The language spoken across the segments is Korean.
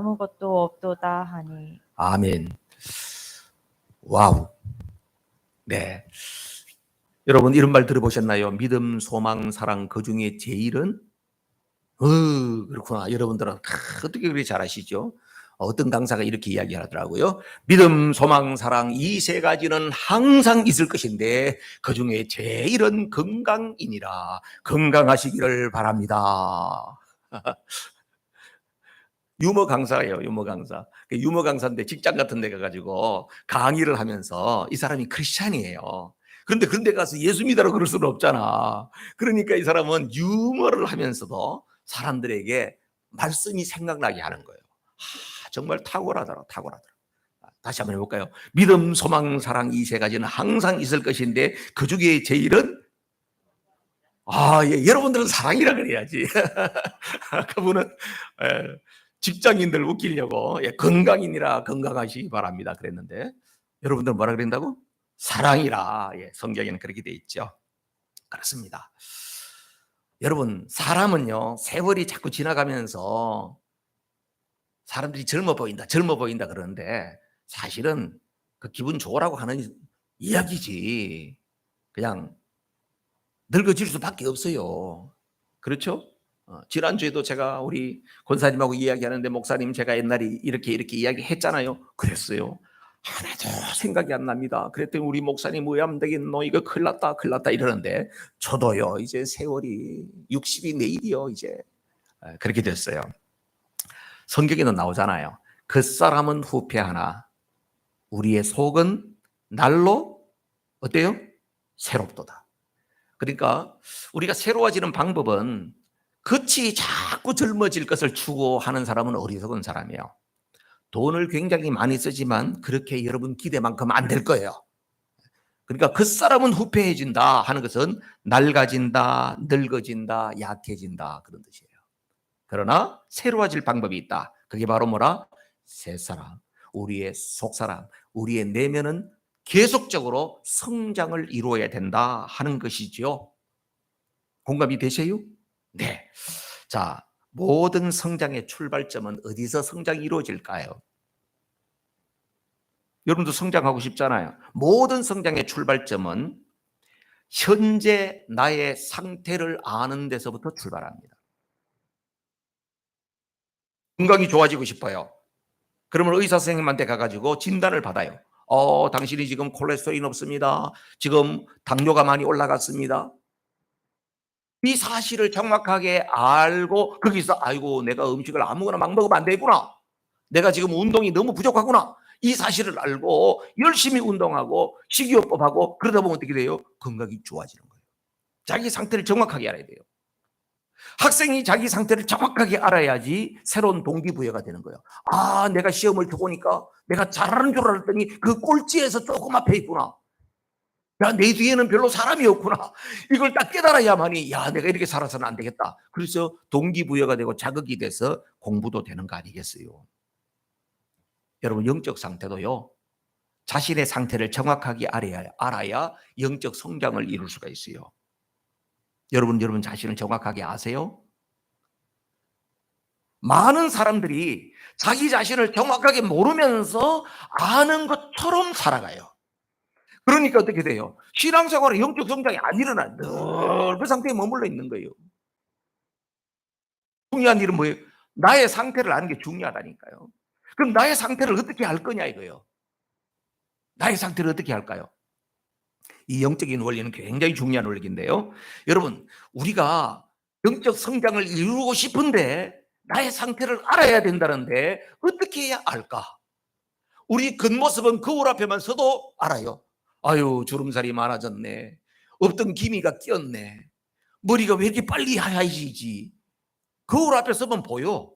아무것도 없도다 하니. 아멘. 와우. 네. 여러분 이런 말 들어보셨나요? 믿음, 소망, 사랑 그 중에 제일은 그렇구나. 여러분들은 어떻게 그렇게 잘 아시죠? 어떤 강사가 이렇게 이야기하더라고요. 믿음, 소망, 사랑 이 세 가지는 항상 있을 것인데 그 중에 제일은 건강이니라. 건강하시기를 바랍니다. 유머 강사예요, 유머 강사. 유머 강사인데 직장 같은 데 가가지고 강의를 하면서 이 사람이 크리스찬이에요. 그런데 그런 데 가서 예수 믿으라고 그럴 수는 없잖아. 그러니까 이 사람은 유머를 하면서도 사람들에게 말씀이 생각나게 하는 거예요. 정말 탁월하더라, 탁월하더라. 다시 한번 해볼까요? 믿음, 소망, 사랑 이 세 가지는 항상 있을 것인데 그 중에 제일은 예, 여러분들은 사랑이라 그래야지. 그분은 직장인들 웃기려고 건강이니라 건강하시기 바랍니다 그랬는데 여러분들 뭐라 그랬다고? 사랑이라. 성경에는 그렇게 돼 있죠. 그렇습니다. 여러분 사람은요 세월이 자꾸 지나가면서 사람들이 젊어 보인다 젊어 보인다 그러는데 사실은 그 기분 좋으라고 하는 이야기지 그냥 늙어질 수밖에 없어요. 그렇죠? 지난주에도 제가 우리 권사님하고 이야기하는데 목사님 제가 옛날에 이렇게 이야기했잖아요. 그랬어요. 하나도 생각이 안 납니다. 그랬더니 우리 목사님 의암되겠노 이거 큰일 났다 이러는데 저도요 이제 세월이 60이 내일이요 이제 그렇게 됐어요. 성경에는 나오잖아요. 그 사람은 후패하나 우리의 속은 날로 어때요? 새롭도다. 그러니까 우리가 새로워지는 방법은 끝이 자꾸 젊어질 것을 추구하는 사람은 어리석은 사람이에요. 돈을 굉장히 많이 쓰지만 그렇게 여러분 기대만큼 안 될 거예요. 그러니까 그 사람은 후패해진다 하는 것은 낡아진다, 늙어진다, 약해진다 그런 뜻이에요. 그러나 새로워질 방법이 있다. 그게 바로 뭐라? 새사람, 우리의 속사람, 우리의 내면은 계속적으로 성장을 이루어야 된다 하는 것이죠. 공감이 되세요? 네. 자, 모든 성장의 출발점은 어디서 성장이 이루어질까요? 여러분도 성장하고 싶잖아요. 모든 성장의 출발점은 현재 나의 상태를 아는 데서부터 출발합니다. 건강이 좋아지고 싶어요. 그러면 의사 선생님한테 가가지고 진단을 받아요. 당신이 지금 콜레스테롤이 높습니다. 지금 당뇨가 많이 올라갔습니다. 이 사실을 정확하게 알고 거기서 아이고 내가 음식을 아무거나 막 먹으면 안 되구나. 내가 지금 운동이 너무 부족하구나. 이 사실을 알고 열심히 운동하고 식이요법하고 그러다 보면 어떻게 돼요? 건강이 좋아지는 거예요. 자기 상태를 정확하게 알아야 돼요. 학생이 자기 상태를 정확하게 알아야지 새로운 동기부여가 되는 거예요. 내가 시험을 쳐보니까 내가 잘하는 줄 알았더니 그 꼴찌에서 조금 앞에 있구나. 야, 내 뒤에는 별로 사람이 없구나. 이걸 딱 깨달아야만이 내가 이렇게 살아서는 안 되겠다. 그래서 동기부여가 되고 자극이 돼서 공부도 되는 거 아니겠어요? 여러분 영적 상태도요. 자신의 상태를 정확하게 알아야 영적 성장을 이룰 수가 있어요. 여러분 자신을 정확하게 아세요? 많은 사람들이 자기 자신을 정확하게 모르면서 아는 것처럼 살아가요. 그러니까 어떻게 돼요? 신앙생활에 영적 성장이 안 일어나요. 늘 그 상태에 머물러 있는 거예요. 중요한 일은 뭐예요? 나의 상태를 아는 게 중요하다니까요. 그럼 나의 상태를 어떻게 알 거냐 이거예요. 나의 상태를 어떻게 할까요? 이 영적인 원리는 굉장히 중요한 원리인데요. 여러분, 우리가 영적 성장을 이루고 싶은데 나의 상태를 알아야 된다는데 어떻게 해야 알까? 우리 겉모습은 거울 앞에만 서도 알아요. 아유, 주름살이 많아졌네. 없던 기미가 끼었네. 머리가 왜 이렇게 빨리 하얘지지? 거울 앞에 서면 보여.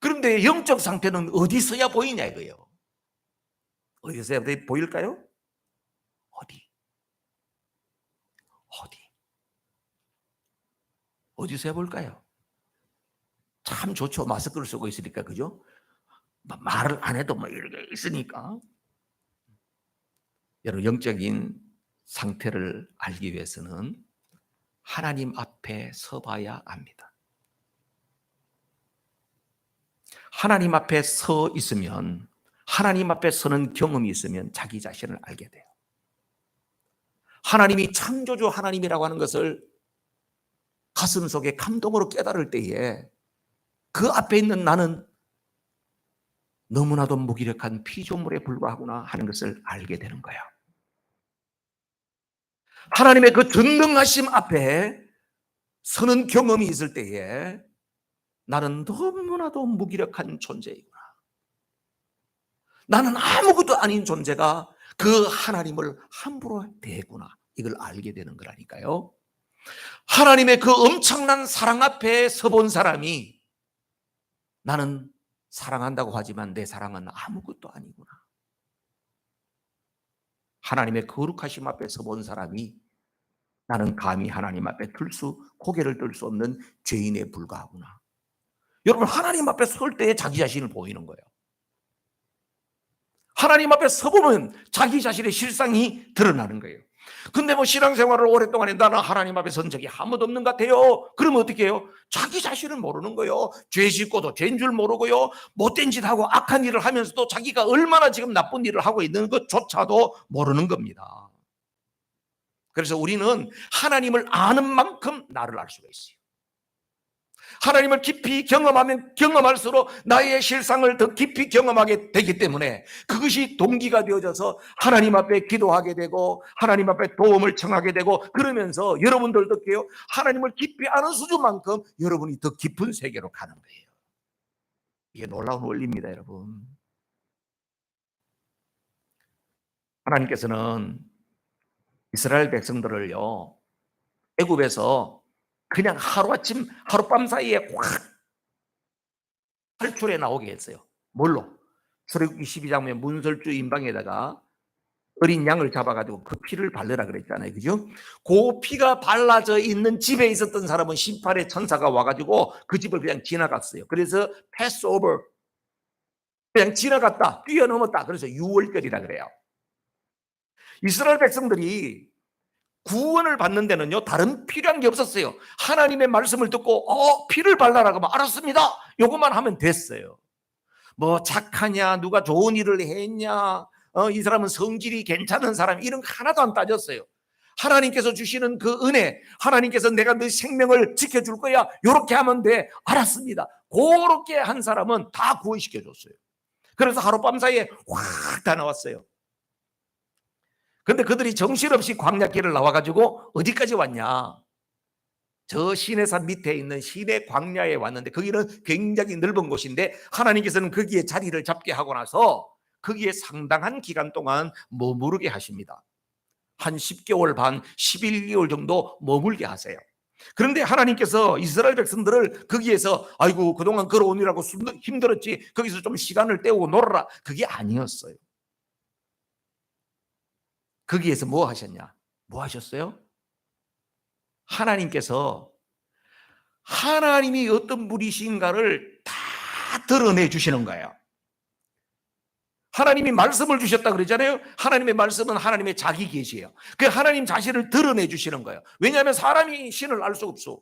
그런데 영적 상태는 어디 서야 보이냐 이거예요. 어디 서야 보일까요? 어디서 해볼까요? 참 좋죠. 마스크를 쓰고 있으니까, 그죠? 말을 안 해도 이렇게 있으니까. 여러분, 영적인 상태를 알기 위해서는 하나님 앞에 서봐야 합니다. 하나님 앞에 서 있으면, 하나님 앞에 서는 경험이 있으면 자기 자신을 알게 돼요. 하나님이 창조주 하나님이라고 하는 것을 가슴속에 감동으로 깨달을 때에 그 앞에 있는 나는 너무나도 무기력한 피조물에 불과하구나 하는 것을 알게 되는 거예요. 하나님의 그 전능하심 앞에 서는 경험이 있을 때에 나는 너무나도 무기력한 존재이구나. 나는 아무것도 아닌 존재가 그 하나님을 함부로 대구나. 이걸 알게 되는 거라니까요. 하나님의 그 엄청난 사랑 앞에 서본 사람이 나는 사랑한다고 하지만 내 사랑은 아무것도 아니구나. 하나님의 거룩하심 앞에 서본 사람이 나는 감히 하나님 앞에 고개를 들 수 없는 죄인에 불과하구나. 여러분, 하나님 앞에 설 때에 자기 자신을 보이는 거예요. 하나님 앞에 서보면 자기 자신의 실상이 드러나는 거예요. 근데 뭐 신앙생활을 오랫동안 했는데 나는 하나님 앞에 선 적이 한 번도 없는 것 같아요. 그러면 어떻게 해요? 자기 자신을 모르는 거예요. 죄 짓고도 죄인 줄 모르고요. 못된 짓 하고 악한 일을 하면서도 자기가 얼마나 지금 나쁜 일을 하고 있는 것조차도 모르는 겁니다. 그래서 우리는 하나님을 아는 만큼 나를 알 수가 있어요. 하나님을 깊이 경험하면 경험할수록 나의 실상을 더 깊이 경험하게 되기 때문에 그것이 동기가 되어져서 하나님 앞에 기도하게 되고 하나님 앞에 도움을 청하게 되고, 그러면서 여러분들도 어때요? 하나님을 깊이 아는 수준만큼 여러분이 더 깊은 세계로 가는 거예요. 이게 놀라운 원리입니다, 여러분. 하나님께서는 이스라엘 백성들을요, 애굽에서 그냥 하루아침 하룻밤 사이에 확 탈출해 나오게 했어요. 뭘로? 출애굽기 12장에 문설주 임방에다가 어린 양을 잡아가지고 그 피를 바르라 그랬잖아요. 그죠? 그 피가 발라져 있는 집에 있었던 사람은 18의 천사가 와가지고 그 집을 그냥 지나갔어요. 그래서 패스오버, 그냥 지나갔다, 뛰어넘었다. 그래서 유월절이라 그래요. 이스라엘 백성들이 구원을 받는 데는요, 다른 필요한 게 없었어요. 하나님의 말씀을 듣고 피를 발라라 그러면 알았습니다, 요것만 하면 됐어요. 뭐 착하냐, 누가 좋은 일을 했냐, 이 사람은 성질이 괜찮은 사람, 이런 거 하나도 안 따졌어요. 하나님께서 주시는 그 은혜, 하나님께서 내가 너 생명을 지켜줄 거야, 요렇게 하면 돼, 알았습니다. 그렇게 한 사람은 다 구원시켜줬어요. 그래서 하룻밤 사이에 확 다 나왔어요. 근데 그들이 정신없이 광야길을 나와가지고 어디까지 왔냐? 저 시내산 밑에 있는 시내 광야에 왔는데, 거기는 굉장히 넓은 곳인데 하나님께서는 거기에 자리를 잡게 하고 나서 거기에 상당한 기간 동안 머무르게 하십니다. 한 10개월 반, 11개월 정도 머물게 하세요. 그런데 하나님께서 이스라엘 백성들을 거기에서 아이고 그동안 걸어오느라고 힘들었지, 거기서 좀 시간을 때우고 놀아라, 그게 아니었어요. 거기에서 뭐 하셨냐? 뭐 하셨어요? 하나님께서 하나님이 어떤 분이신가를 다 드러내 주시는 거예요. 하나님이 말씀을 주셨다 그러잖아요. 하나님의 말씀은 하나님의 자기 계시예요. 그 하나님 자신을 드러내 주시는 거예요. 왜냐하면 사람이 신을 알 수 없어.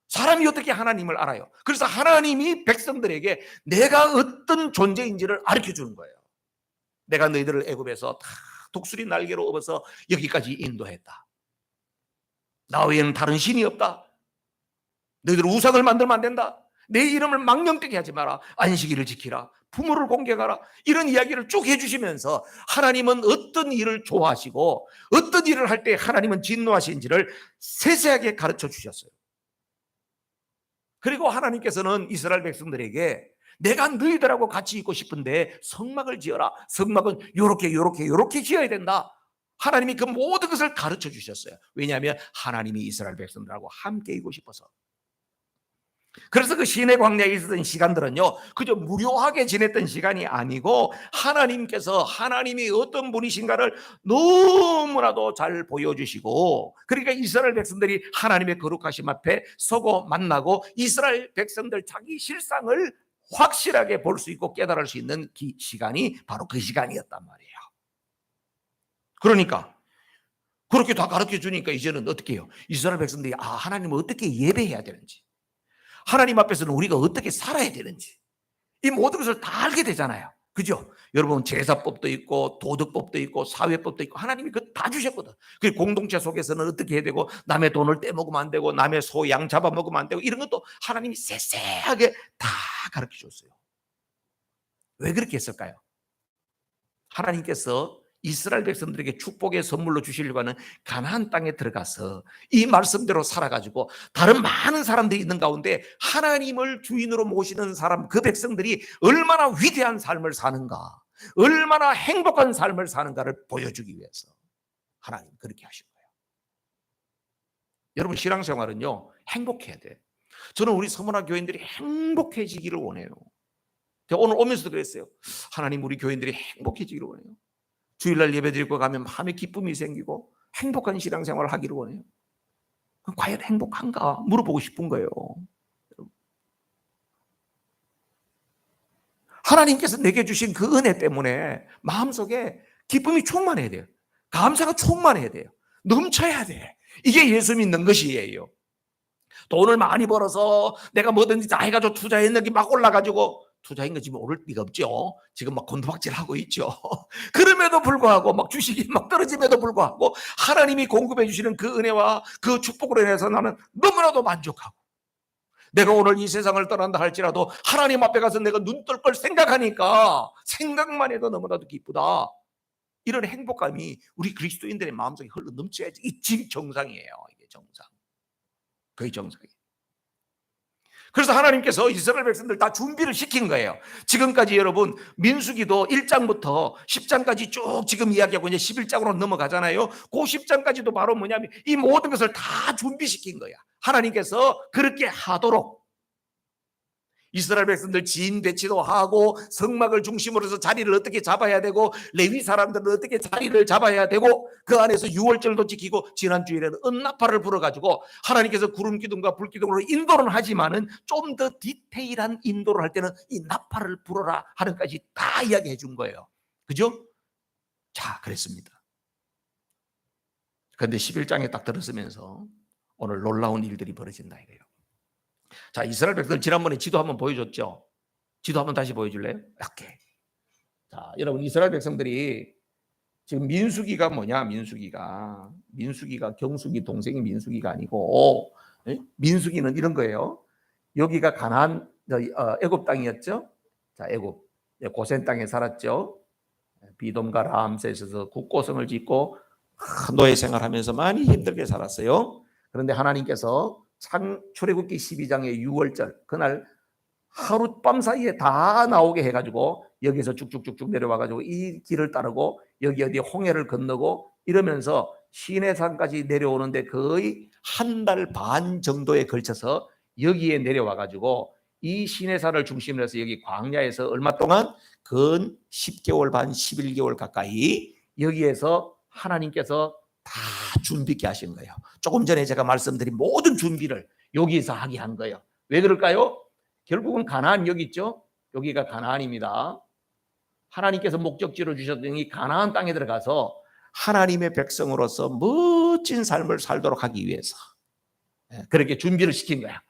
사람이 어떻게 하나님을 알아요? 그래서 하나님이 백성들에게 내가 어떤 존재인지를 가르쳐 주는 거예요. 내가 너희들을 애굽에서 다 독수리 날개로 업어서 여기까지 인도했다. 나 외에는 다른 신이 없다. 너희들 우상을 만들면 안 된다. 내 이름을 망령되게 하지 마라. 안식일을 지키라. 부모를 공경하라. 이런 이야기를 쭉 해주시면서 하나님은 어떤 일을 좋아하시고 어떤 일을 할 때 하나님은 진노하신지를 세세하게 가르쳐 주셨어요. 그리고 하나님께서는 이스라엘 백성들에게 내가 너희들하고 같이 있고 싶은데 성막을 지어라. 성막은 요렇게 지어야 된다. 하나님이 그 모든 것을 가르쳐 주셨어요. 왜냐하면 하나님이 이스라엘 백성들하고 함께 있고 싶어서. 그래서 그 시내 광야에 있었던 시간들은요, 그저 무료하게 지냈던 시간이 아니고 하나님께서 하나님이 어떤 분이신가를 너무나도 잘 보여주시고, 그러니까 이스라엘 백성들이 하나님의 거룩하심 앞에 서고 만나고 이스라엘 백성들 자기 실상을 확실하게 볼 수 있고 깨달을 수 있는 시간이 바로 그 시간이었단 말이에요. 그러니까 그렇게 다 가르쳐 주니까 이제는 어떻게 해요? 이스라엘 백성들이 하나님을 어떻게 예배해야 되는지, 하나님 앞에서는 우리가 어떻게 살아야 되는지, 이 모든 것을 다 알게 되잖아요. 그죠? 여러분 제사법도 있고 도덕법도 있고 사회법도 있고 하나님이 그 다 주셨거든. 그 공동체 속에서는 어떻게 해야 되고 남의 돈을 떼먹으면 안 되고 남의 소, 양 잡아먹으면 안 되고 이런 것도 하나님이 세세하게 다 가르쳐 줬어요. 왜 그렇게 했을까요? 하나님께서 이스라엘 백성들에게 축복의 선물로 주시려고 하는 가나안 땅에 들어가서 이 말씀대로 살아가지고 다른 많은 사람들이 있는 가운데 하나님을 주인으로 모시는 사람, 그 백성들이 얼마나 위대한 삶을 사는가, 얼마나 행복한 삶을 사는가를 보여주기 위해서 하나님 그렇게 하신 거예요. 여러분 신앙생활은요 행복해야 돼. 저는 우리 서문화 교인들이 행복해지기를 원해요. 제가 오늘 오면서도 그랬어요. 하나님 우리 교인들이 행복해지기를 원해요. 주일날 예배드리고 가면 마음에 기쁨이 생기고 행복한 신앙생활을 하기를 원해요. 과연 행복한가 물어보고 싶은 거예요. 하나님께서 내게 주신 그 은혜 때문에 마음속에 기쁨이 충만해야 돼요. 감사가 충만해야 돼요. 넘쳐야 돼. 이게 예수 믿는 것이에요. 돈을 많이 벌어서 내가 뭐든지 다 해가지고 투자했는데 막 올라가지고 투자인 거 지금 오를 리가 없죠. 지금 막 곤두박질하고 있죠. 그럼에도 불구하고 막 주식이 막 떨어짐에도 불구하고 하나님이 공급해 주시는 그 은혜와 그 축복으로 인해서 나는 너무나도 만족하고 내가 오늘 이 세상을 떠난다 할지라도 하나님 앞에 가서 내가 눈 뜰 걸 생각하니까 생각만 해도 너무나도 기쁘다. 이런 행복감이 우리 그리스도인들의 마음속에 흘러 넘쳐야지. 이게 정상이에요. 이게 정상. 그게 정상이에요. 그래서 하나님께서 이스라엘 백성들 다 준비를 시킨 거예요. 지금까지 여러분 민수기도 1장부터 10장까지 쭉 지금 이야기하고 이제 11장으로 넘어가잖아요. 그 10장까지도 바로 뭐냐면 이 모든 것을 다 준비시킨 거야. 하나님께서 그렇게 하도록 이스라엘 백성들 지인 배치도 하고 성막을 중심으로 해서 자리를 어떻게 잡아야 되고 레위 사람들은 어떻게 자리를 잡아야 되고 그 안에서 유월절도 지키고 지난 주일에는 은나팔을 불어가지고 하나님께서 구름 기둥과 불 기둥으로 인도는 하지만은 좀 더 디테일한 인도를 할 때는 이 나팔을 불어라 하는 까지 다 이야기해 준 거예요. 그죠? 자, 그랬습니다. 그런데 11장에 딱 들었으면서 오늘 놀라운 일들이 벌어진다 이거예요. 자, 이스라엘 백성들 지난번에 지도 한번 보여줬죠. 지도 한번 다시 보여줄래요? 이렇게. 자, 여러분 이스라엘 백성들이 지금 민수기가 뭐냐? 민수기가 경수기 동생이 민수기가 아니고 민수기는 이런 거예요. 여기가 가나안 애굽 땅이었죠. 자, 애굽 고센 땅에 살았죠. 비돔과 라암셋에서 국고성을 짓고 노예 생활하면서 많이 힘들게 살았어요. 그런데 하나님께서 출애굽기 12장의 6월절 그날 하룻밤 사이에 다 나오게 해가지고 여기서 쭉쭉쭉쭉 내려와가지고 이 길을 따르고 여기 어디 홍해를 건너고 이러면서 시내산까지 내려오는데 거의 한 달 반 정도에 걸쳐서 여기에 내려와가지고 이 시내산을 중심으로 해서 여기 광야에서 얼마 동안 근 10개월 반 11개월 가까이 여기에서 하나님께서 다 준비케 하신 거예요. 조금 전에 제가 말씀드린 모든 준비를 여기서 하게 한 거예요. 왜 그럴까요? 결국은 가나안 여기 있죠. 여기가 가나안입니다. 하나님께서 목적지로 주셨던 이 가나안 땅에 들어가서 하나님의 백성으로서 멋진 삶을 살도록 하기 위해서 그렇게 준비를 시킨 거야.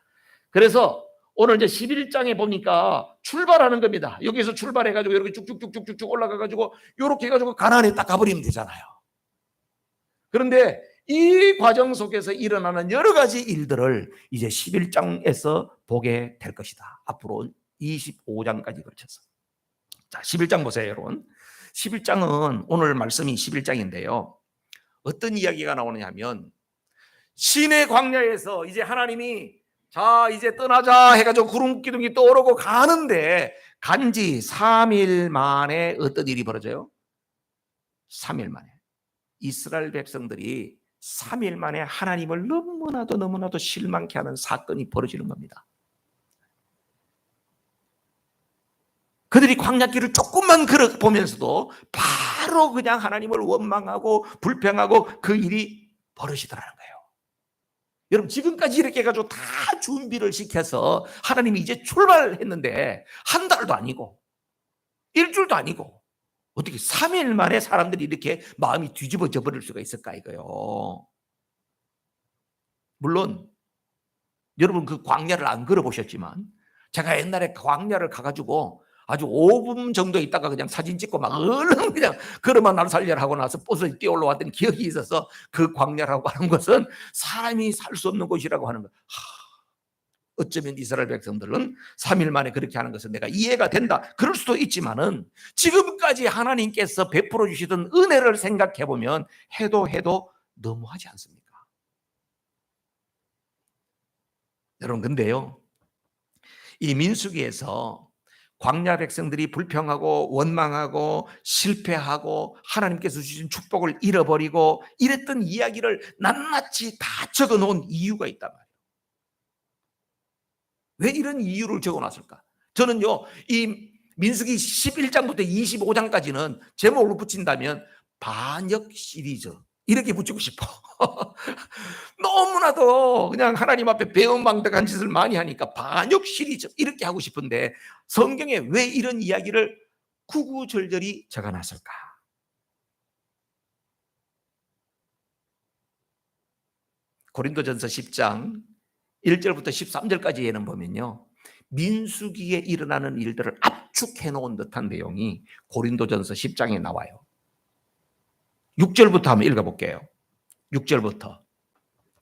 그래서 오늘 이제 11장에 보니까 출발하는 겁니다. 여기서 출발해가지고 이렇게 쭉쭉쭉쭉쭉 올라가가지고 이렇게 해가지고 가나안에 딱 가버리면 되잖아요. 그런데 이 과정 속에서 일어나는 여러 가지 일들을 이제 11장에서 보게 될 것이다. 앞으로 25장까지 걸쳐서. 자, 11장 보세요, 여러분. 11장은 오늘 말씀이 11장인데요. 어떤 이야기가 나오느냐 하면 시내 광야에서 이제 하나님이 자, 이제 떠나자 해가지고 구름 기둥이 떠오르고 가는데 간지 3일 만에 어떤 일이 벌어져요? 3일 만에. 이스라엘 백성들이 3일 만에 하나님을 너무나도 실망케 하는 사건이 벌어지는 겁니다. 그들이 광야길을 조금만 걸어보면서도 바로 그냥 하나님을 원망하고 불평하고 그 일이 벌어지더라는 거예요. 여러분 지금까지 이렇게 해가지고 다 준비를 시켜서 하나님이 이제 출발했는데 한 달도 아니고 일주일도 아니고 어떻게 3일 만에 사람들이 이렇게 마음이 뒤집어져 버릴 수가 있을까 이거요. 물론 여러분 그 광야를 안 걸어보셨지만 제가 옛날에 광야를 가가지고 아주 5분 정도 있다가 그냥 사진 찍고 막 얼른 그냥 걸어만 나를 살려라 하고 나서 버스에 뛰어 올라왔던 기억이 있어서 그 광야라고 하는 것은 사람이 살 수 없는 곳이라고 하는 것. 어쩌면 이스라엘 백성들은 3일 만에 그렇게 하는 것은 내가 이해가 된다. 그럴 수도 있지만은 지금까지 하나님께서 베풀어 주시던 은혜를 생각해 보면 해도 너무하지 않습니까? 여러분, 근데요, 이 민수기에서 광야 백성들이 불평하고 원망하고 실패하고 하나님께서 주신 축복을 잃어버리고 이랬던 이야기를 낱낱이 다 적어 놓은 이유가 있단 말이에요. 왜 이런 이유를 적어 놨을까? 저는요, 이 민수기 11장부터 25장까지는 제목으로 붙인다면 반역 시리즈 이렇게 붙이고 싶어. 너무나도 그냥 하나님 앞에 배은망덕한 짓을 많이 하니까 반역 시리즈 이렇게 하고 싶은데 성경에 왜 이런 이야기를 구구절절히 적어놨을까? 고린도전서 10장 1절부터 13절까지 예는 보면요, 민수기에 일어나는 일들을 압축해 놓은 듯한 내용이 고린도전서 10장에 나와요. 6절부터 한번 읽어볼게요. 6절부터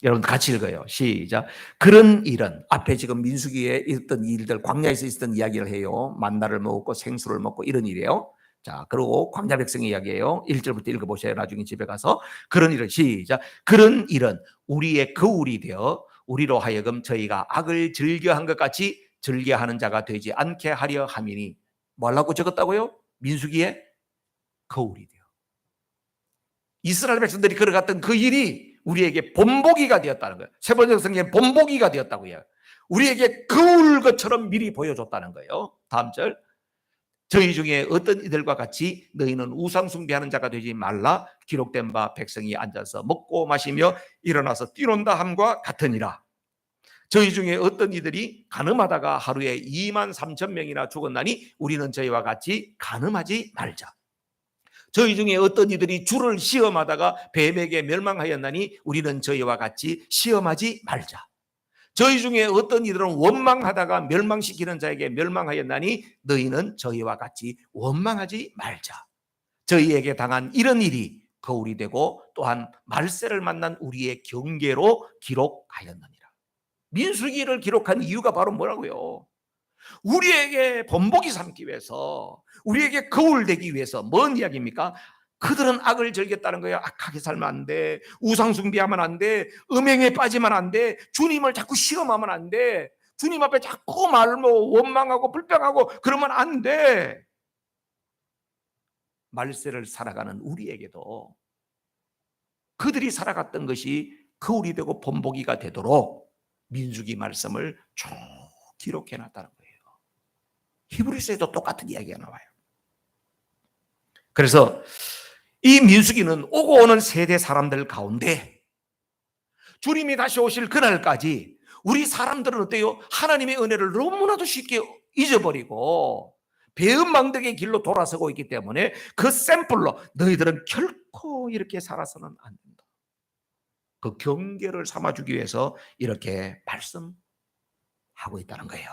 여러분 같이 읽어요. 시작. 그런 일은, 앞에 지금 민수기에 있던 일들, 광야에서 있었던 이야기를 해요. 만나를 먹고 생수를 먹고 이런 일이에요. 자, 그리고 광야 백성의 이야기예요. 1절부터 읽어보세요. 나중에 집에 가서. 그런 일은, 시작. 그런 일은 우리의 거울이 되어 우리로 하여금 저희가 악을 즐겨한 것 같이 즐겨하는 자가 되지 않게 하려 함이니. 뭐라고 적었다고요? 민수기에 거울이 되어. 이스라엘 백성들이 걸어갔던 그 일이 우리에게 본보기가 되었다는 거예요. 세 번째 성경에 본보기가 되었다고 해요. 우리에게 거울 것처럼 미리 보여줬다는 거예요. 다음 절. 저희 중에 어떤 이들과 같이 너희는 우상 숭배하는 자가 되지 말라. 기록된 바 백성이 앉아서 먹고 마시며 일어나서 뛰논다 함과 같으니라. 저희 중에 어떤 이들이 간음하다가 하루에 23,000명이나 죽었나니 우리는 저희와 같이 간음하지 말자. 저희 중에 어떤 이들이 주를 시험하다가 뱀에게 멸망하였나니 우리는 저희와 같이 시험하지 말자. 저희 중에 어떤 이들은 원망하다가 멸망시키는 자에게 멸망하였나니 너희는 저희와 같이 원망하지 말자. 저희에게 당한 이런 일이 거울이 되고 또한 말세를 만난 우리의 경계로 기록하였느니라. 민수기를 기록한 이유가 바로 뭐라고요? 우리에게 본보기 삼기 위해서, 우리에게 거울 되기 위해서. 뭔 이야기입니까? 그들은 악을 즐겼다는 거예요. 악하게 살면 안 돼. 우상 숭배하면 안 돼. 음행에 빠지면 안 돼. 주님을 자꾸 시험하면 안 돼. 주님 앞에 자꾸 말모 원망하고 불평하고 그러면 안 돼. 말세를 살아가는 우리에게도 그들이 살아갔던 것이 거울이 되고 본보기가 되도록 민수기 말씀을 쭉 기록해 놨다는 거예요. 히브리서에도 똑같은 이야기가 나와요. 그래서 이 민수기는 오고 오는 세대 사람들 가운데 주님이 다시 오실 그날까지 우리 사람들은 어때요? 하나님의 은혜를 너무나도 쉽게 잊어버리고 배은망덕의 길로 돌아서고 있기 때문에 그 샘플로 너희들은 결코 이렇게 살아서는 안 된다. 그 경계를 삼아주기 위해서 이렇게 말씀하고 있다는 거예요.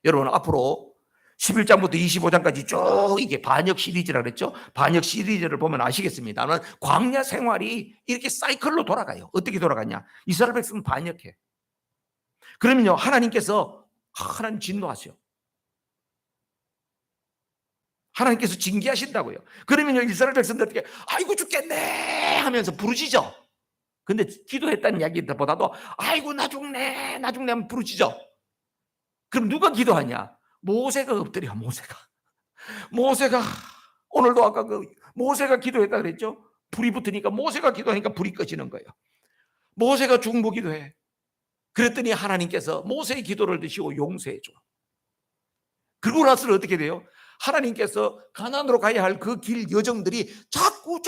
여러분, 앞으로 11장부터 25장까지 쭉 이게 반역 시리즈라고 그랬죠? 반역 시리즈를 보면 아시겠습니다만 광야 생활이 이렇게 사이클로 돌아가요. 어떻게 돌아가냐? 이스라엘 백성은 반역해. 그러면요, 하나님께서 하나님 진노하세요. 하나님께서 징계하신다고요. 그러면요, 이스라엘 백성들에게 아이고 죽겠네 하면서 부르짖어. 근데 기도했다는 이야기보다도 아이고 나 죽네 나 죽네 하면 부르짖어. 그럼 누가 기도하냐? 모세가 엎드려. 모세가 오늘도 아까 그 모세가 기도했다 그랬죠? 불이 붙으니까 모세가 기도하니까 불이 꺼지는 거예요. 모세가 중보기도해. 그랬더니 하나님께서 모세의 기도를 드시고 용서해 줘. 그러고 나서는 어떻게 돼요? 하나님께서 가나안으로 가야 할 그 길 여정들이 자꾸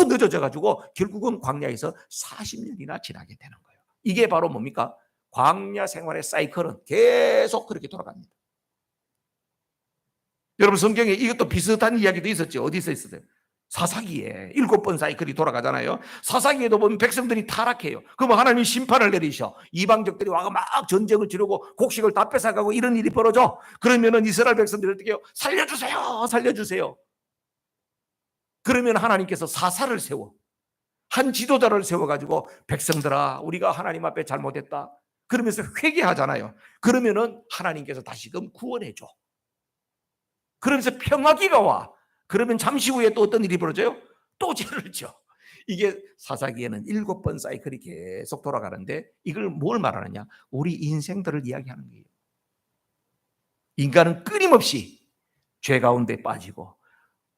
늦어져 가지고 결국은 광야에서 40년이나 지나게 되는 거예요. 이게 바로 뭡니까? 광야 생활의 사이클은 계속 그렇게 돌아갑니다. 여러분, 성경에 이것도 비슷한 이야기도 있었죠. 어디서 있었어요? 사사기에 7번 사이클이 돌아가잖아요. 사사기에도 보면 백성들이 타락해요. 그러면 하나님이 심판을 내리셔. 이방적들이 와서 막 전쟁을 치르고 곡식을 다 뺏어가고 이런 일이 벌어져. 그러면은 이스라엘 백성들이 어떻게 해요? 살려주세요, 살려주세요. 그러면 하나님께서 사사를 세워, 한 지도자를 세워가지고, 백성들아, 우리가 하나님 앞에 잘못했다 그러면서 회개하잖아요. 그러면은 하나님께서 다시금 구원해줘. 그러면서 평화기가 와. 그러면 잠시 후에 또 어떤 일이 벌어져요? 또 죄를 져. 이게 사사기에는 7번 사이클이 계속 돌아가는데, 이걸 뭘 말하느냐? 우리 인생들을 이야기하는 거예요. 인간은 끊임없이 죄 가운데 빠지고,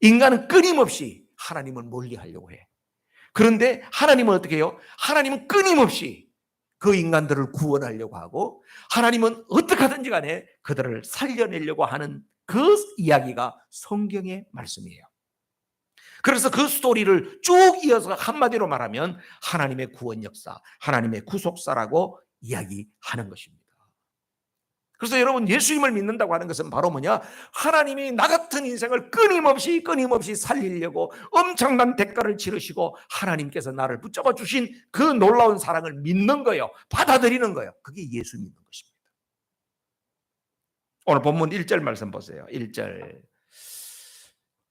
인간은 끊임없이 하나님을 멀리하려고 해. 그런데 하나님은 어떻게 해요? 하나님은 끊임없이 그 인간들을 구원하려고 하고, 하나님은 어떻게 하든지 간에 그들을 살려내려고 하는 그 이야기가 성경의 말씀이에요. 그래서 그 스토리를 쭉 이어서 한마디로 말하면 하나님의 구원 역사, 하나님의 구속사라고 이야기하는 것입니다. 그래서 여러분, 예수님을 믿는다고 하는 것은 바로 뭐냐? 하나님이 나 같은 인생을 끊임없이 살리려고 엄청난 대가를 치르시고, 하나님께서 나를 붙잡아 주신 그 놀라운 사랑을 믿는 거예요. 받아들이는 거예요. 그게 예수 믿는 것입니다. 오늘 본문 1절 말씀 보세요. 1절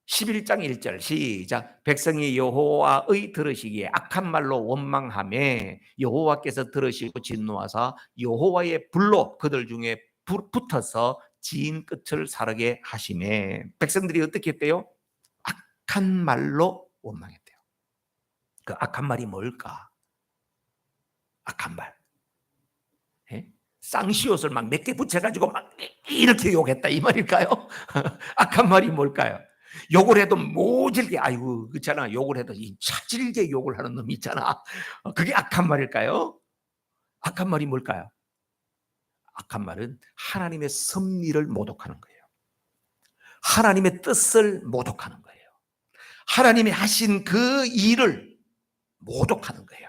11장 1절 시작. 백성이 여호와의 들으시기에 악한 말로 원망하매 여호와께서 들으시고 진노하사 여호와의 불로 그들 중에 붙어서 지인 끝을 사르게 하시매. 백성들이 어떻게 했대요? 악한 말로 원망했대요. 그 악한 말이 뭘까? 악한 말, 쌍시옷을 막 몇 개 붙여가지고 막 이렇게 욕했다 이 말일까요? 악한 말이 뭘까요? 욕을 해도 모질게, 아이고, 그렇잖아. 욕을 해도 이 차질게 욕을 하는 놈이 있잖아. 그게 악한 말일까요? 악한 말이 뭘까요? 악한 말은 하나님의 섭리를 모독하는 거예요. 하나님의 뜻을 모독하는 거예요. 하나님이 하신 그 일을 모독하는 거예요.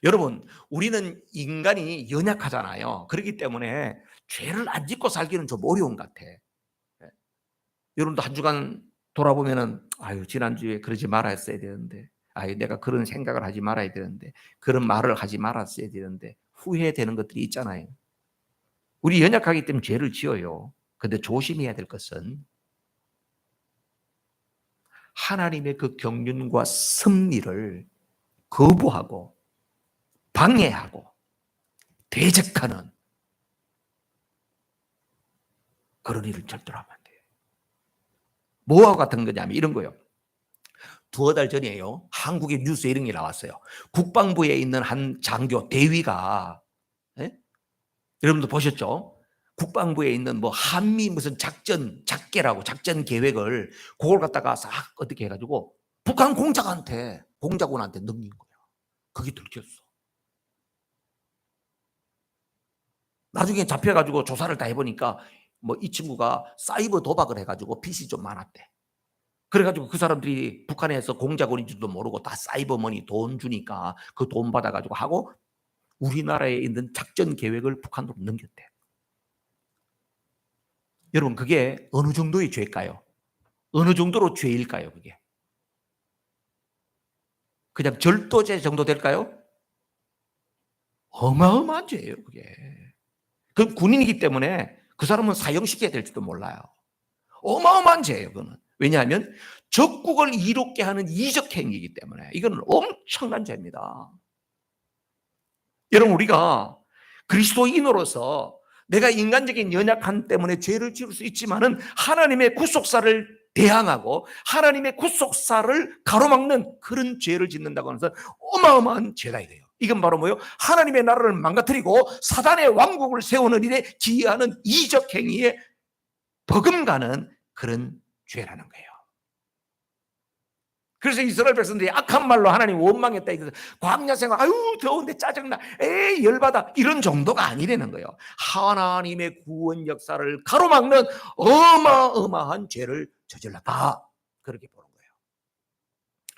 여러분, 우리는 인간이 연약하잖아요. 그렇기 때문에 죄를 안 짓고 살기는 좀 어려운 것 같아. 여러분도 한 주간 돌아보면은, 아유, 지난주에 그러지 말았어야 되는데, 아유, 내가 그런 생각을 하지 말아야 되는데, 그런 말을 하지 말았어야 되는데, 후회되는 것들이 있잖아요. 우리 연약하기 때문에 죄를 지어요. 근데 조심해야 될 것은 하나님의 그 경륜과 섭리를 거부하고 방해하고 대적하는 그런 일을 절대로 하면 안 돼요. 뭐와 같은 거냐면 이런 거요. 두어 달 전이에요. 한국의 뉴스에 이런 게 나왔어요. 국방부에 있는 한 장교 대위가, 여러분도 보셨죠? 국방부에 있는 뭐 한미 무슨 작계라고 작전 계획을 그걸 갖다가 싹 어떻게 해가지고 북한 공작원한테 넘긴 거야. 그게 들켰어. 나중에 잡혀가지고 조사를 다 해보니까 뭐 이 친구가 사이버 도박을 해가지고 빚이 좀 많았대. 그래가지고 그 사람들이 북한에서 공작원인지도 모르고 다 사이버머니 돈 주니까 그 돈 받아가지고 하고 우리나라에 있는 작전 계획을 북한으로 넘겼대. 여러분, 그게 어느 정도의 죄일까요? 어느 정도로 죄일까요? 그게 그냥 절도죄 정도 될까요? 어마어마한 죄예요. 그게. 그 군인이기 때문에 그 사람은 사형시켜야 될지도 몰라요. 어마어마한 죄예요. 그거는. 왜냐하면 적국을 이롭게 하는 이적 행위이기 때문에 이거는 엄청난 죄입니다. 여러분, 우리가 그리스도인으로서 내가 인간적인 연약함 때문에 죄를 지을 수 있지만은 하나님의 구속사를 대항하고 하나님의 구속사를 가로막는 그런 죄를 짓는다고 하는 것은 어마어마한 죄다 이거예요. 이건 바로 뭐예요? 하나님의 나라를 망가뜨리고 사단의 왕국을 세우는 일에 기여하는 이적 행위에 버금가는 그런 죄라는 거예요. 그래서 이스라엘 백성들이 악한 말로 하나님 원망했다. 광야 생활, 아유 더운데 짜증나, 에이 열받아, 이런 정도가 아니라는 거예요. 하나님의 구원 역사를 가로막는 어마어마한 죄를 저질렀다. 그렇게 보는 거예요.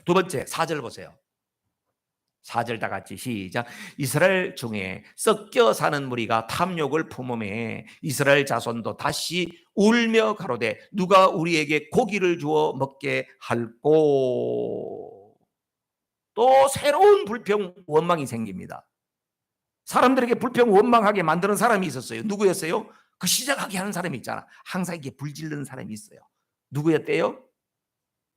두 번째 4절 보세요. 4절 다 같이 시작. 이스라엘 중에 섞여 사는 무리가 탐욕을 품음에 이스라엘 자손도 다시 울며 가로되 누가 우리에게 고기를 주어 먹게 할꼬. 또 새로운 불평 원망이 생깁니다. 사람들에게 불평 원망하게 만드는 사람이 있었어요. 누구였어요? 그 시작하게 하는 사람이 있잖아. 항상 이게 불질르는 사람이 있어요. 누구였대요?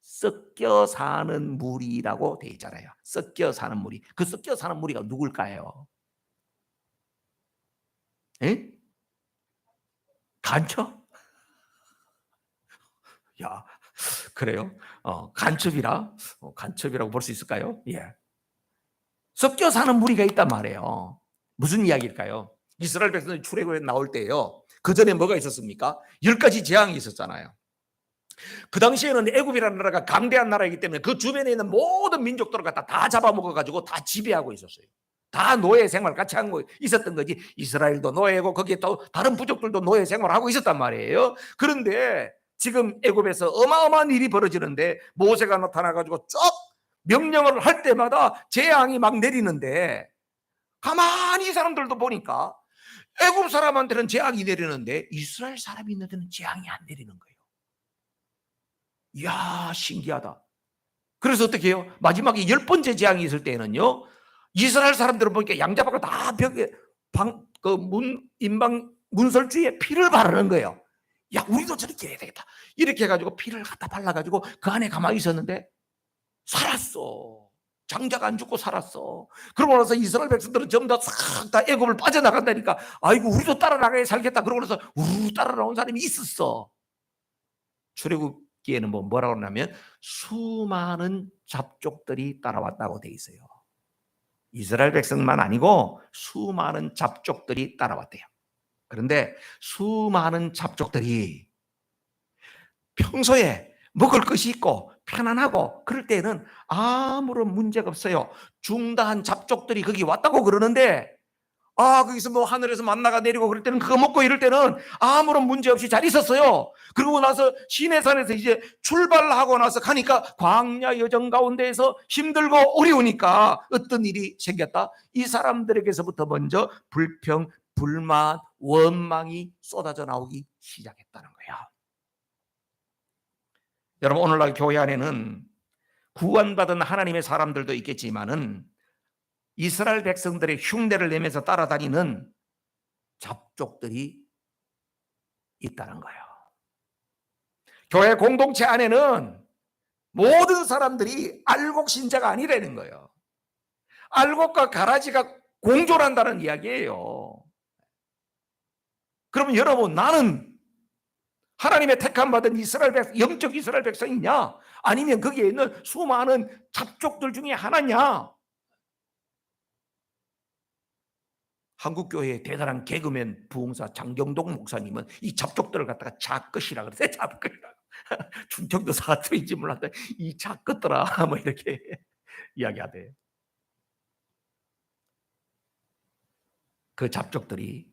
섞여 사는 무리라고 돼 있잖아요. 섞여 사는 무리. 그 섞여 사는 무리가 누굴까요? 에? 간첩? 야, 그래요? 간첩이라? 간첩이라고 볼 수 있을까요? 예. 섞여 사는 무리가 있단 말이에요. 무슨 이야기일까요? 이스라엘 백성들이 출애굽에 나올 때요. 그 전에 뭐가 있었습니까? 10가지 재앙이 있었잖아요. 그 당시에는 애굽이라는 나라가 강대한 나라이기 때문에 그 주변에 있는 모든 민족들을 갖다 다 잡아먹어가지고 다 지배하고 있었어요. 다 노예 생활 같이 하고 있었던 거지. 이스라엘도 노예고 거기에 또 다른 부족들도 노예 생활을 하고 있었단 말이에요. 그런데 지금 애굽에서 어마어마한 일이 벌어지는데 모세가 나타나가지고 쭉 명령을 할 때마다 재앙이 막 내리는데 가만히 이 사람들도 보니까 애굽 사람한테는 재앙이 내리는데 이스라엘 사람이 있는 데는 재앙이 안 내리는 거예요. 이야, 신기하다. 그래서 어떻게 해요? 마지막에 10번째 재앙이 있을 때는요, 이스라엘 사람들은 보니까 양자박을 다 벽에 문설주에 피를 바르는 거예요. 야, 우리도 저렇게 해야 되겠다. 이렇게 해가지고 피를 갖다 발라가지고 그 안에 가만히 있었는데 살았어. 장자가 안 죽고 살았어. 그러고 나서 이스라엘 백성들은 전부 다 싹 다 애굽을 빠져나간다니까. 아이고, 우리도 따라 나가야 살겠다. 그러고 나서 우르르 따라 나온 사람이 있었어. 출애굽기에는 뭐라고 하냐면 수많은 잡족들이 따라왔다고 돼 있어요. 이스라엘 백성만 아니고 수많은 잡족들이 따라왔대요. 그런데 수많은 잡족들이 평소에 먹을 것이 있고 편안하고 그럴 때는 아무런 문제가 없어요. 중다한 잡족들이 거기 왔다고 그러는데 거기서 뭐 하늘에서 만나가 내리고 그럴 때는 그거 먹고 이럴 때는 아무런 문제 없이 잘 있었어요. 그러고 나서 시내산에서 이제 출발하고 나서 가니까 광야 여정 가운데에서 힘들고 어려우니까 어떤 일이 생겼다? 이 사람들에게서부터 먼저 불평, 불만, 원망이 쏟아져 나오기 시작했다는 거예요. 여러분, 오늘날 교회 안에는 구원받은 하나님의 사람들도 있겠지만은 이스라엘 백성들의 흉내를 내면서 따라다니는 잡족들이 있다는 거예요. 교회 공동체 안에는 모든 사람들이 알곡 신자가 아니라는 거예요. 알곡과 가라지가 공존한다는 이야기예요. 그러면 여러분, 나는 하나님의 택함 받은 이스라엘 백성, 영적 이스라엘 백성이냐? 아니면 거기에 있는 수많은 잡족들 중에 하나냐? 한국교회의 대단한 개그맨 부흥사 장경동 목사님은 이 잡족들을 갖다가 잡것이라 그랬어요. 잡것이라. 충청도 사투리인지 몰랐다. 이 잡것들아 뭐 이렇게 이야기하대요. 그 잡족들이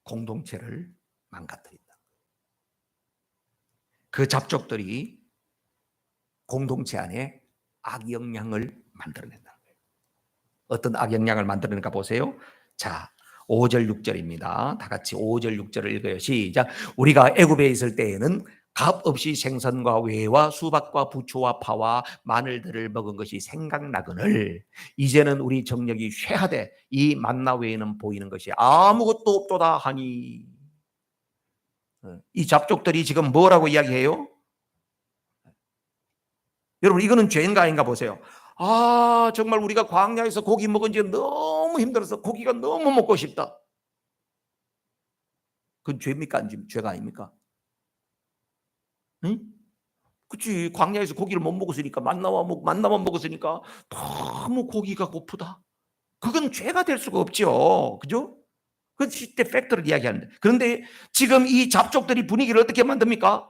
공동체를 망가뜨린다. 그 잡족들이 공동체 안에 악영향을 만들어낸다는 거예요. 어떤 악영향을 만들어낸가 보세요. 자, 5절 6절입니다. 다 같이 5절 6절을 읽어요. 시작. 우리가 애굽에 있을 때에는 값 없이 생선과 외와 수박과 부초와 파와 마늘들을 먹은 것이 생각나거늘 이제는 우리 정력이 쇠하되 이 만나 외에는 보이는 것이 아무것도 없도다 하니. 이 잡족들이 지금 뭐라고 이야기해요? 여러분, 이거는 죄인가 아닌가 보세요. 정말 우리가 광야에서 고기 먹은 지 너무 힘들어서 고기가 너무 먹고 싶다. 그건 죄입니까? 죄가 아닙니까? 응? 그치. 광야에서 고기를 못 먹었으니까 만나만 먹었으니까 너무 고기가 고프다. 그건 죄가 될 수가 없죠. 그죠? 그 시대 팩트를 이야기하는데. 그런데 지금 이 잡족들이 분위기를 어떻게 만듭니까?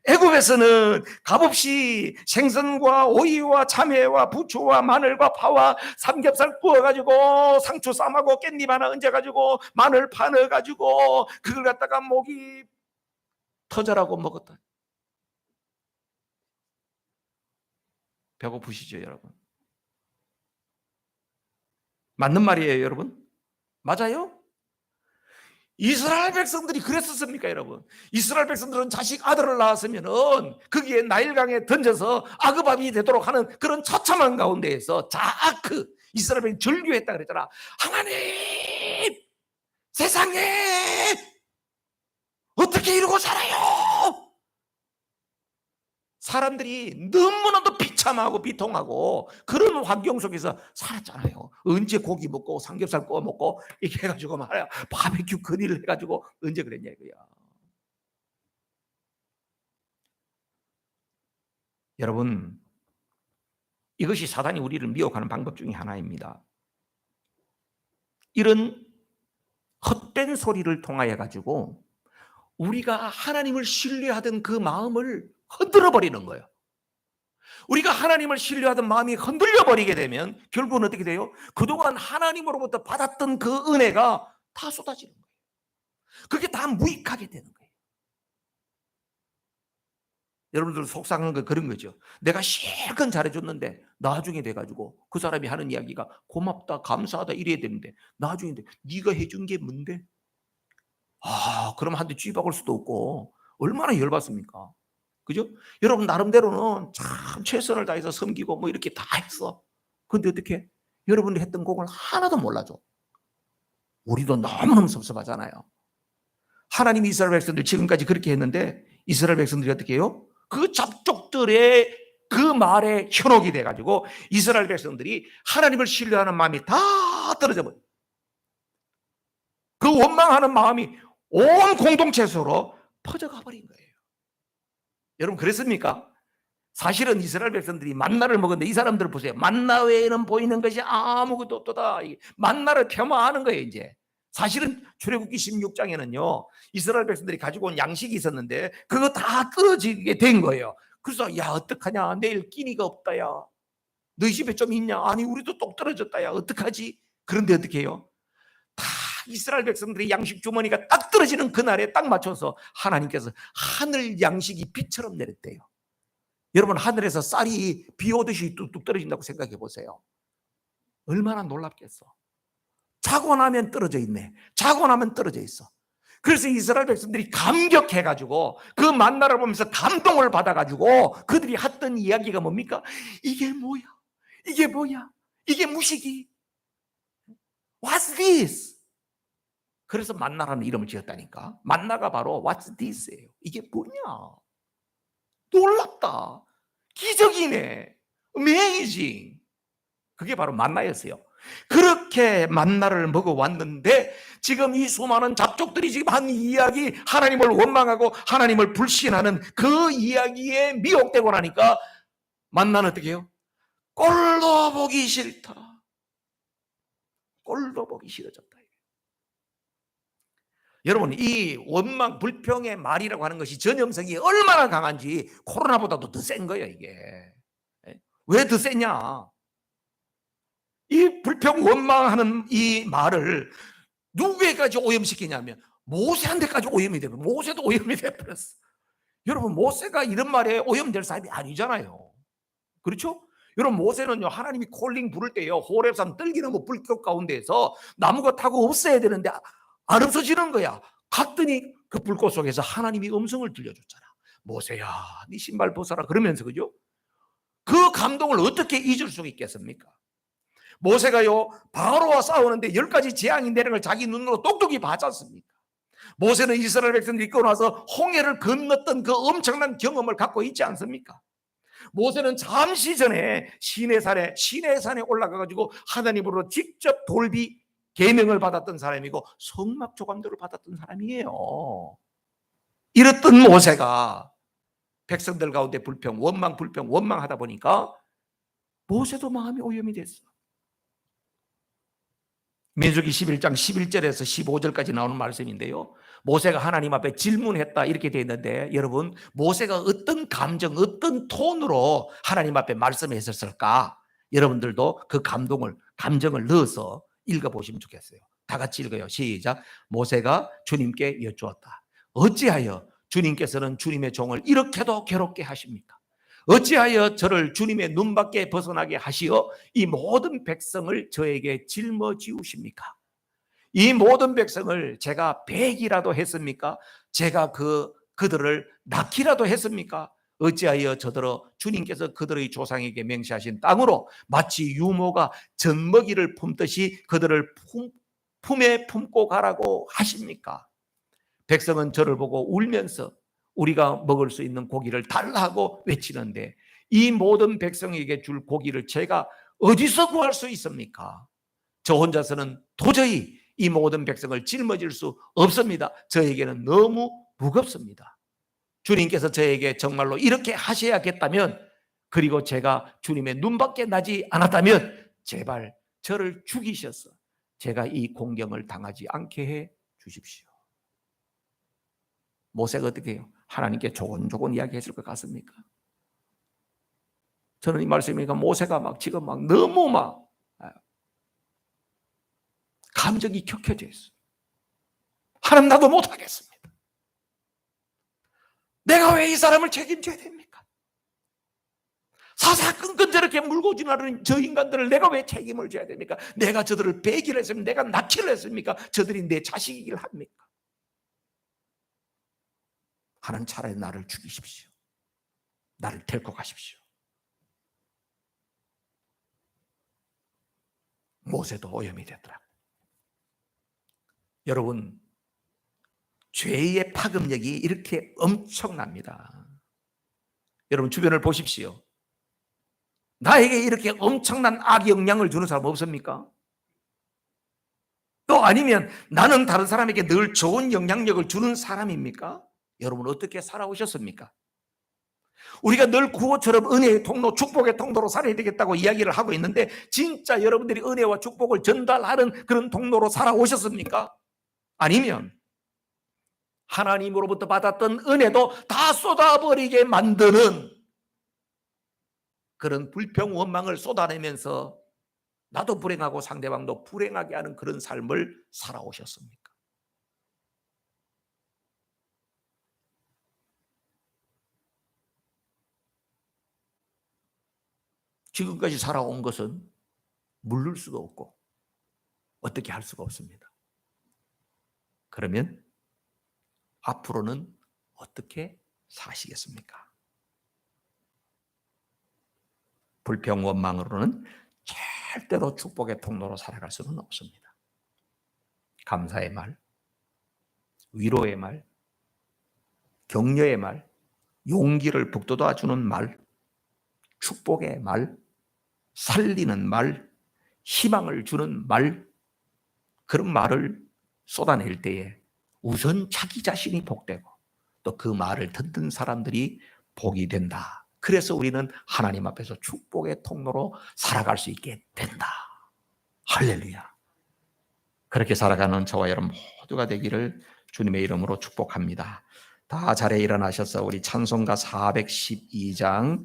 애굽에서는 값없이 생선과 오이와 참외와 부초와 마늘과 파와 삼겹살 구워가지고 상추 쌈하고 깻잎 하나 얹어가지고 마늘 파 넣어가지고 그걸 갖다가 목이 터져라고 먹었다. 배고프시죠, 여러분? 맞는 말이에요, 여러분? 맞아요? 이스라엘 백성들이 그랬었습니까, 여러분? 이스라엘 백성들은 자식 아들을 낳았으면은 거기에 나일강에 던져서 아그밥이 되도록 하는 그런 처참한 가운데에서 자크 이스라엘 백성이 절규했다 그랬잖아. 하나님, 세상에 어떻게 이러고 살아요? 사람들이 너무나도 비참하고 비통하고 그런 환경 속에서 살았잖아요. 언제 고기 먹고 삼겹살 구워 먹고 이렇게 해가지고 말이야 바베큐 건의를 해가지고 언제 그랬냐 이거야. 여러분, 이것이 사단이 우리를 미혹하는 방법 중에 하나입니다. 이런 헛된 소리를 통하여 가지고 우리가 하나님을 신뢰하던 그 마음을 흔들어 버리는 거예요. 우리가 하나님을 신뢰하던 마음이 흔들려 버리게 되면 결국은 어떻게 돼요? 그동안 하나님으로부터 받았던 그 은혜가 다 쏟아지는 거예요. 그게 다 무익하게 되는 거예요. 여러분들 속상한 건 그런 거죠. 내가 실컷 잘해줬는데 나중에 돼가지고 그 사람이 하는 이야기가 고맙다, 감사하다 이래야 되는데 나중에 네가 해준 게 뭔데? 그럼 한 대 쥐박을 수도 없고 얼마나 열받습니까? 그죠? 여러분 나름대로는 참 최선을 다해서 섬기고 뭐 이렇게 다 했어. 근데 어떻게? 여러분이 했던 공을 하나도 몰라줘. 우리도 너무너무 섭섭하잖아요. 하나님이 이스라엘 백성들 지금까지 그렇게 했는데 이스라엘 백성들이 어떻게 해요? 그 잡족들의 그 말에 현혹이 돼가지고 이스라엘 백성들이 하나님을 신뢰하는 마음이 다 떨어져 버려요. 그 원망하는 마음이 온 공동체 속으로 퍼져가 버린 거예요. 여러분 그랬습니까? 사실은 이스라엘 백성들이 만나를 먹었는데 이 사람들을 보세요. 만나 외에는 보이는 것이 아무것도 없다. 만나를 폄하하는 거예요. 이제 사실은 출애굽기 16장에는요 이스라엘 백성들이 가지고 온 양식이 있었는데 그거 다 떨어지게 된 거예요. 그래서 야 어떡하냐, 내일 끼니가 없다. 야 너희 집에 좀 있냐? 아니 우리도 똑 떨어졌다. 야 어떡하지? 그런데 어떻게 해요? 다 이스라엘 백성들의 양식 주머니가 딱 떨어지는 그날에 딱 맞춰서 하나님께서 하늘 양식이 비처럼 내렸대요. 여러분 하늘에서 쌀이 비 오듯이 뚝뚝 떨어진다고 생각해 보세요. 얼마나 놀랍겠어. 자고 나면 떨어져 있네. 자고 나면 떨어져 있어. 그래서 이스라엘 백성들이 감격해가지고 그 만나를 보면서 감동을 받아가지고 그들이 했던 이야기가 뭡니까? 이게 뭐야? 이게 뭐야? 이게 무식이? What's this? 그래서 만나라는 이름을 지었다니까. 만나가 바로 What's this예요. 이게 뭐냐? 놀랍다. 기적이네. Amazing. 그게 바로 만나였어요. 그렇게 만나를 먹어왔는데 지금 이 수많은 잡족들이 지금 한 이야기, 하나님을 원망하고 하나님을 불신하는 그 이야기에 미혹되고 나니까 만나는 어떻게 해요? 꼴도 보기 싫다. 꼴도 보기 싫어졌다. 여러분 이 원망 불평의 말이라고 하는 것이 전염성이 얼마나 강한지 코로나보다도 더 센 거예요. 이게 왜 더 세냐? 이 불평 원망하는 이 말을 누구에까지 오염시키냐면 모세한테까지 오염이 되고 모세도 오염이 되어버렸어. 여러분 모세가 이런 말에 오염될 사람이 아니잖아요. 그렇죠? 여러분 모세는요 하나님이 콜링 부를 때요 호렙산 떨기나무 불꽃 가운데에서 나무가 타고 없애야 되는데 안 없어지는 거야. 갔더니 그 불꽃 속에서 하나님이 음성을 들려줬잖아. 모세야 네 신발 벗어라 그러면서. 그죠? 그 감동을 어떻게 잊을 수 있겠습니까? 모세가요 바로와 싸우는데 10가지 재앙이 내리는 걸 자기 눈으로 똑똑히 봤지 않습니까? 모세는 이스라엘 백성들이 이끌고 나서 홍해를 건넜던 그 엄청난 경험을 갖고 있지 않습니까? 모세는 잠시 전에 시내산에 올라가가지고 하나님으로 직접 돌비 계명을 받았던 사람이고 성막 조감도를 받았던 사람이에요. 이랬던 모세가 백성들 가운데 원망하다 보니까 모세도 마음이 오염이 됐어. 민수기 11장 11절에서 15절까지 나오는 말씀인데요. 모세가 하나님 앞에 질문했다 이렇게 되어 있는데 여러분 모세가 어떤 감정, 어떤 톤으로 하나님 앞에 말씀했었을까? 여러분들도 그 감정을 넣어서 읽어보시면 좋겠어요. 다 같이 읽어요. 시작. 모세가 주님께 여쭈었다. 어찌하여 주님께서는 주님의 종을 이렇게도 괴롭게 하십니까? 어찌하여 저를 주님의 눈밖에 벗어나게 하시어 이 모든 백성을 저에게 짊어지우십니까? 이 모든 백성을 제가 배기라도 했습니까? 제가 그들을 낳기라도 했습니까? 어찌하여 저더러 주님께서 그들의 조상에게 맹세하신 땅으로 마치 유모가 젖먹이를 품듯이 그들을 품에 품고 가라고 하십니까? 백성은 저를 보고 울면서 우리가 먹을 수 있는 고기를 달라 하고 외치는데 이 모든 백성에게 줄 고기를 제가 어디서 구할 수 있습니까? 저 혼자서는 도저히 이 모든 백성을 짊어질 수 없습니다. 저에게는 너무 무겁습니다. 주님께서 저에게 정말로 이렇게 하셔야겠다면, 그리고 제가 주님의 눈밖에 나지 않았다면 제발 저를 죽이셔서 제가 이 공경을 당하지 않게 해 주십시오. 모세가 어떻게 해요? 하나님께 조곤조곤 이야기했을 것 같습니까? 저는 이 말씀이니까 모세가 지금 너무 감정이 격해져 있어요. 하나님, 나도 못하겠습니다. 내가 왜 이 사람을 책임져야 됩니까? 사사건건 저렇게 물고 지나가는 저 인간들을 내가 왜 책임을 져야 됩니까? 내가 저들을 배기를 했습니까? 내가 낳기를 했습니까? 저들이 내 자식이길 합니까? 하나님, 차라리 나를 죽이십시오. 나를 데리고 가십시오. 모세도 오염이 되더라. 여러분, 죄의 파급력이 이렇게 엄청납니다. 여러분 주변을 보십시오. 나에게 이렇게 엄청난 악의 영향을 주는 사람 없습니까? 또 아니면 나는 다른 사람에게 늘 좋은 영향력을 주는 사람입니까? 여러분 어떻게 살아오셨습니까? 우리가 늘 구호처럼 은혜의 통로, 축복의 통로로 살아야 되겠다고 이야기를 하고 있는데, 진짜 여러분들이 은혜와 축복을 전달하는 그런 통로로 살아오셨습니까? 아니면 하나님으로부터 받았던 은혜도 다 쏟아버리게 만드는 그런 불평, 원망을 쏟아내면서 나도 불행하고 상대방도 불행하게 하는 그런 삶을 살아오셨습니까? 지금까지 살아온 것은 물를 수가 없고 어떻게 할 수가 없습니다. 그러면 앞으로는 어떻게 사시겠습니까? 불평, 원망으로는 절대로 축복의 통로로 살아갈 수는 없습니다. 감사의 말, 위로의 말, 격려의 말, 용기를 북돋아주는 말, 축복의 말, 살리는 말, 희망을 주는 말, 그런 말을 쏟아낼 때에 우선 자기 자신이 복되고 또 그 말을 듣는 사람들이 복이 된다. 그래서 우리는 하나님 앞에서 축복의 통로로 살아갈 수 있게 된다. 할렐루야. 그렇게 살아가는 저와 여러분 모두가 되기를 주님의 이름으로 축복합니다. 다 자리에 일어나셔서 우리 찬송가 412장